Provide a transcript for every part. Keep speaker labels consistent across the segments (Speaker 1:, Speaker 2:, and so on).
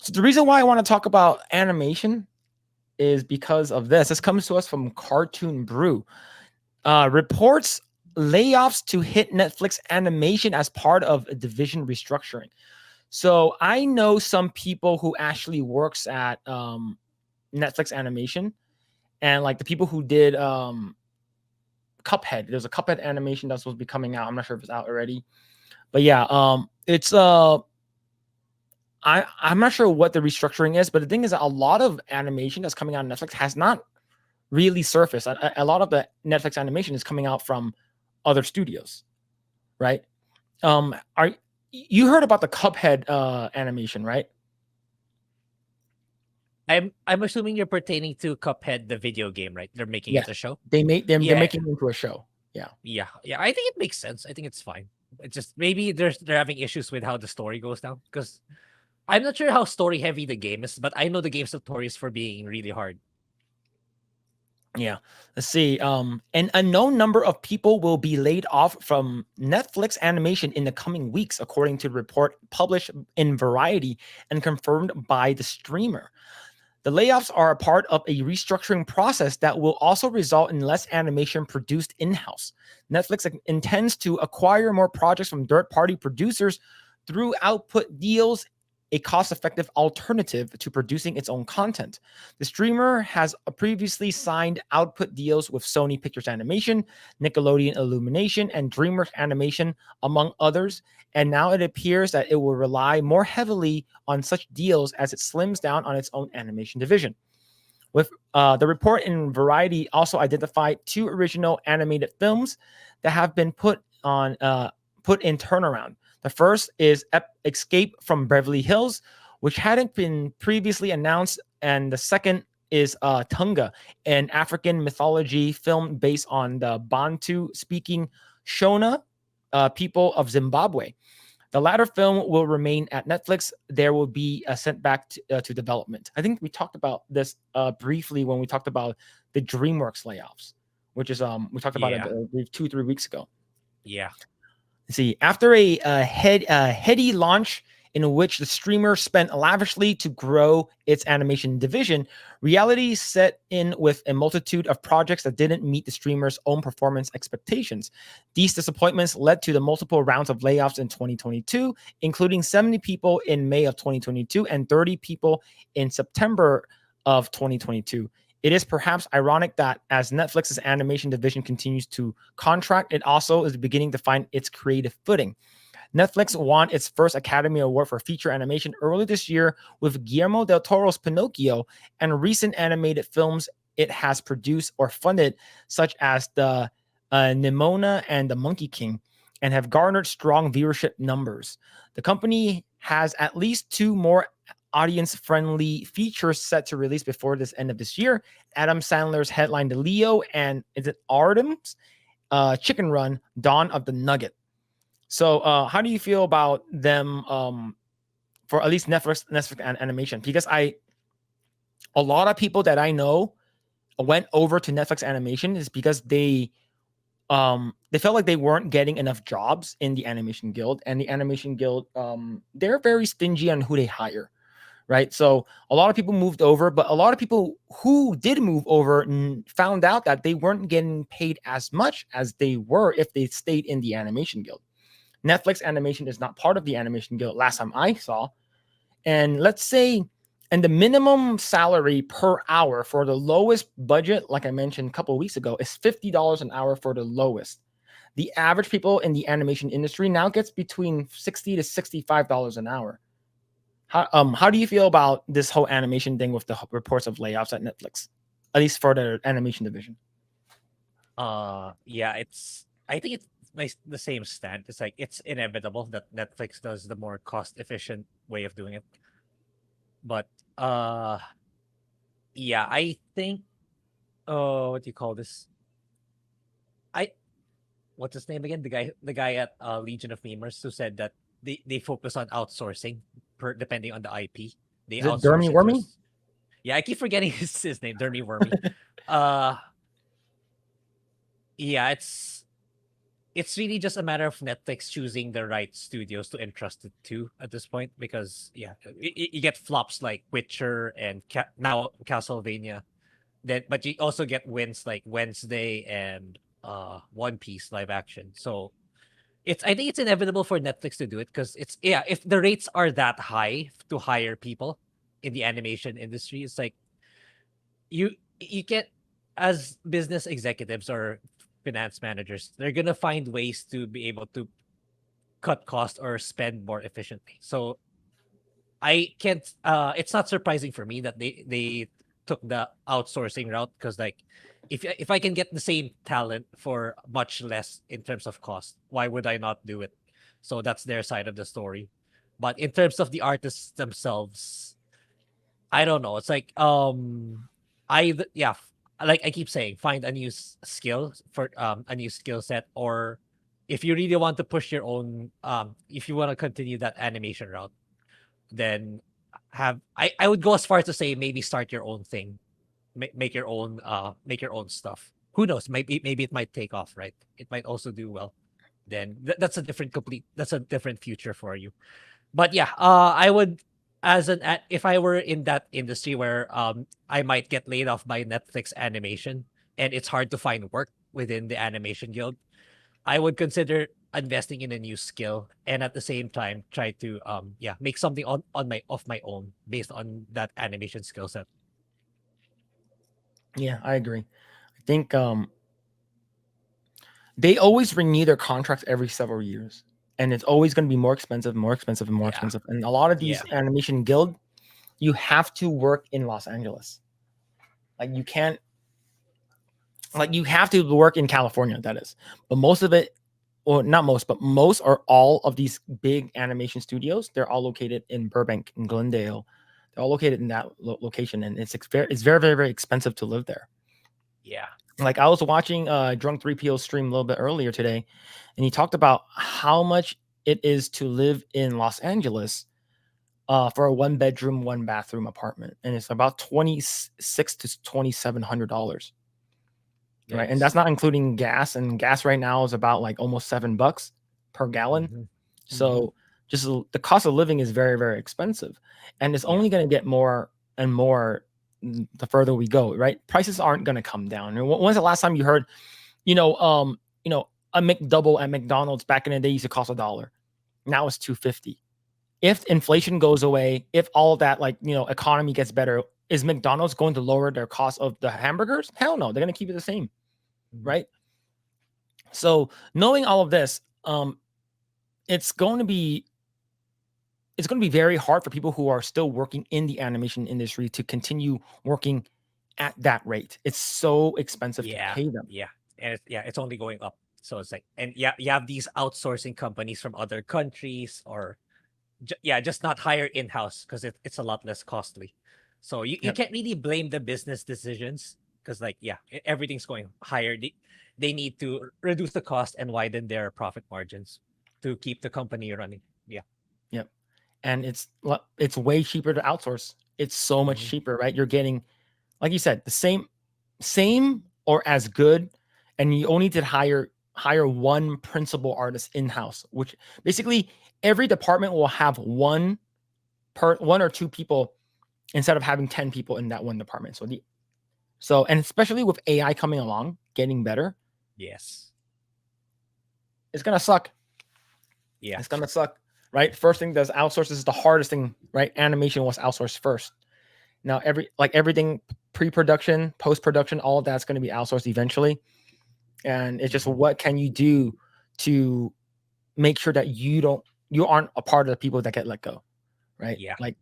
Speaker 1: So the reason why I want to talk about animation is because of this. This comes to us from Cartoon Brew. Reports layoffs to hit Netflix animation as part of a division restructuring. So I know some people who actually works at Netflix animation, and like the people who did Cuphead. There's a Cuphead animation that's supposed to be coming out. I'm not sure if it's out already, but yeah, it's I'm not sure what the restructuring is, but the thing is that a lot of animation that's coming out on Netflix has not really surfaced. A lot of the Netflix animation is coming out from other studios, right? Are you heard about the Cuphead animation, right?
Speaker 2: I'm assuming you're pertaining to Cuphead, the video game, right? They're making
Speaker 1: Yeah,
Speaker 2: it a show.
Speaker 1: they're
Speaker 2: Yeah,
Speaker 1: making it into a show. Yeah,
Speaker 2: yeah. I think it makes sense. I think it's fine. It's just maybe they're having issues with how the story goes down because I'm not sure how story heavy the game is, but I know the game's notorious for being really hard.
Speaker 1: yeah. Let's see. An unknown number of people will be laid off from Netflix animation in the coming weeks, according to the report published in Variety and confirmed by the streamer. The layoffs are a part of a restructuring process that will also result in less animation produced in-house. Netflix intends to acquire more projects from third-party producers through output deals, a cost-effective alternative to producing its own content. The streamer has previously signed output deals with Sony Pictures Animation, Nickelodeon Illumination, and DreamWorks Animation, among others, and now it appears that it will rely more heavily on such deals as it slims down on its own animation division. With the report in Variety also identified 2 original animated films that have been put in turnaround. The first is Escape from Beverly Hills, which hadn't been previously announced, and the second is Tunga, an African mythology film based on the Bantu-speaking Shona people of Zimbabwe. The latter film will remain at Netflix. There will be sent back to development. I think we talked about this briefly when we talked about the DreamWorks layoffs, which is we talked about it
Speaker 2: Yeah.
Speaker 1: 2-3 weeks ago.
Speaker 2: Yeah.
Speaker 1: See, after a heady launch in which the streamer spent lavishly to grow its animation division, reality set in with a multitude of projects that didn't meet the streamer's own performance expectations. These disappointments led to the multiple rounds of layoffs in 2022, including 70 people in May of 2022 and 30 people in September of 2022. It is perhaps ironic that as Netflix's animation division continues to contract, it also is beginning to find its creative footing. Netflix won its first Academy Award for feature animation early this year with Guillermo del Toro's Pinocchio and recent animated films it has produced or funded, such as the Nimona and the Monkey King, and have garnered strong viewership numbers. The company has at least 2 more audience-friendly features set to release before this end of this year. Adam Sandler's headline The Leo and is it Artem's Chicken Run, Dawn of the Nugget. So how do you feel about them for at least Netflix animation? Because a lot of people that I know went over to Netflix animation is because they felt like they weren't getting enough jobs in the animation guild, and the animation guild they're very stingy on who they hire, right? So a lot of people moved over, but a lot of people who did move over found out that they weren't getting paid as much as they were if they stayed in the animation guild. Netflix animation is not part of the animation guild last time I saw. And let's say, and the minimum salary per hour for the lowest budget, like I mentioned a couple of weeks ago, is $50 an hour for the lowest. The average people in the animation industry now gets between $60 to $65 an hour. How do you feel about this whole animation thing with the reports of layoffs at Netflix, at least for the animation division?
Speaker 2: Yeah, I think it's the same stand. It's like it's inevitable that Netflix does the more cost efficient way of doing it. But yeah, I think what do you call this? I what's his name again? The guy at Legion of Memers who said that they focus on outsourcing per depending on the IP. They
Speaker 1: Is it Dermy
Speaker 2: outsource it to
Speaker 1: Wormy?
Speaker 2: us. Yeah, I keep forgetting his name, Dermy Wormy. Uh yeah, it's really just a matter of Netflix choosing the right studios to entrust it to at this point, because you get flops like Witcher and now Castlevania. Then, but you also get wins like Wednesday and One Piece live action. So I think it's inevitable for Netflix to do it, because if the rates are that high to hire people in the animation industry, it's like you can't, as business executives or finance managers, they're gonna find ways to be able to cut costs or spend more efficiently. So I can't. It's not surprising for me that they took the outsourcing route, because like, if I can get the same talent for much less in terms of cost, why would I not do it? So that's their side of the story. But in terms of the artists themselves, I don't know. It's like like I keep saying, find a new skill for a new skill set, or if you really want to push your own, if you want to continue that animation route, then I would go as far as to say maybe start your own thing, make your own stuff. Who knows? Maybe it might take off, right? It might also do well. Then that's a different future for you. But yeah, I would, if I were in that industry where I might get laid off by Netflix animation and it's hard to find work within the animation guild, I would consider investing in a new skill, and at the same time try to make something on my of my own based on that animation skill set.
Speaker 1: Yeah, I agree. I think they always renew their contracts every several years, and it's always going to be more expensive, more expensive, and more
Speaker 2: Yeah.
Speaker 1: expensive. And a lot of these
Speaker 2: Yeah.
Speaker 1: animation guild, you have to work in Los Angeles. Like you can't, like you have to work in California. That is, but most of it, or not most, but most or all of these big animation studios, they're all located in Burbank, in Glendale. They're all located in that location, and it's very, very, very expensive to live there.
Speaker 2: Yeah.
Speaker 1: Like I was watching Drunk 3PO stream a little bit earlier today, and he talked about how much it is to live in Los Angeles for a 1 bedroom, 1 bathroom apartment, and it's about $2,600 to $2,700, right? And that's
Speaker 2: Yikes.
Speaker 1: not including gas, and gas right now is about like almost $7 per gallon.
Speaker 2: Mhm. Mhm.
Speaker 1: So just the cost of living is very, very expensive, and it's
Speaker 2: Yeah.
Speaker 1: only going to get more and more the further we go, right? Prices aren't going to come down. And when's the last time you heard, a McDouble at McDonald's back in the day used to cost $1. Now it's $2.50. If inflation goes away, if all of that economy gets better, is McDonald's going to lower their cost of the hamburgers? Hell no, they're going to keep it the same,
Speaker 2: Mhm.
Speaker 1: right? So knowing all of this, it's going to be very hard for people who are still working in the animation industry to continue working at that rate. It's so expensive to
Speaker 2: Yeah.
Speaker 1: pay them.
Speaker 2: Yeah. And it's only going up. So it's like, and yeah, you have these outsourcing companies from other countries, or just not hire in-house because it's a lot less costly. So you
Speaker 1: Yep.
Speaker 2: can't really blame the business decisions, because like, everything's going higher. They need to reduce the cost and widen their profit margins to keep the company running. Yeah.
Speaker 1: Yep. And it's way cheaper to outsource. It's so much
Speaker 2: Mhm.
Speaker 1: cheaper, right? You're getting, like you said, the same or as good, and you only did hire one principal artist in-house, which basically every department will have one or two people instead of having 10 people in that one department. And especially with AI coming along, getting better,
Speaker 2: Yes.
Speaker 1: it's gonna suck.
Speaker 2: Yeah.
Speaker 1: It's gonna suck, right? First thing that's outsourced is the hardest thing, right? Animation was outsourced first. Now everything pre-production, post-production, all of that's going to be outsourced eventually. And it's just
Speaker 2: Mhm.
Speaker 1: what can you do to make sure that you aren't a part of the people that get let go, right?
Speaker 2: Yeah.
Speaker 1: Like,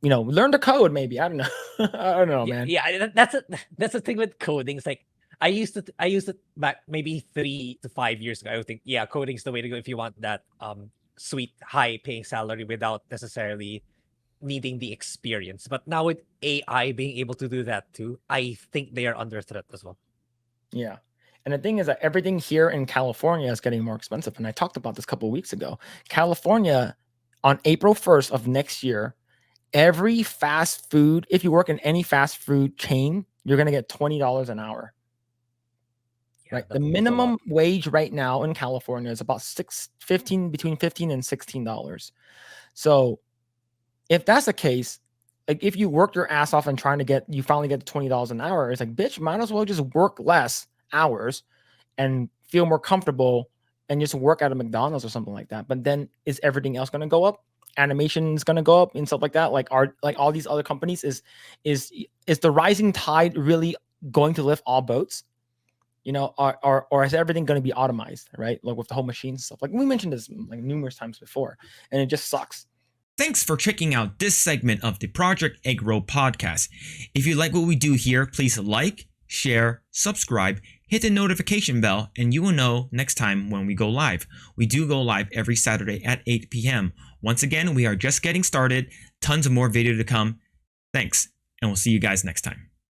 Speaker 1: learn the code maybe. I don't know. I don't know,
Speaker 2: Yeah,
Speaker 1: man.
Speaker 2: that's the thing with coding. It's like, I used it back maybe 3 to 5 years ago. I would think, yeah, coding's the way to go if you want that sweet high paying salary without necessarily needing the experience. But now with AI being able to do that too, I think they are under threat as well.
Speaker 1: Yeah. And the thing is that everything here in California is getting more expensive. And I talked about this a couple of weeks ago. California, on April 1st of next year, every fast food, if you work in any fast food chain, you're going to get $20 an hour. right?
Speaker 2: that
Speaker 1: The
Speaker 2: is a lot.
Speaker 1: minimum wage right now in California is about between $15 and $16. So if that's the case, like if you work your ass off and you finally get to $20 an hour, it's like, bitch, might as well just work less hours and feel more comfortable and just work at a McDonald's or something like that. But then is everything else going to go up? Animation is going to go up and stuff like that. Like all these other companies, is the rising tide really going to lift all boats? You know, or is everything going to be automized, right? Like with the whole machines stuff. Like we mentioned this like numerous times before, and it just sucks.
Speaker 3: Thanks for checking out this segment of the Project Eggroll podcast. If you like what we do here, please like, share, subscribe, hit the notification bell, and you will know next time when we go live. We do go live every Saturday at 8 p.m. Once again, we are just getting started. Tons of more video to come. Thanks, and we'll see you guys next time.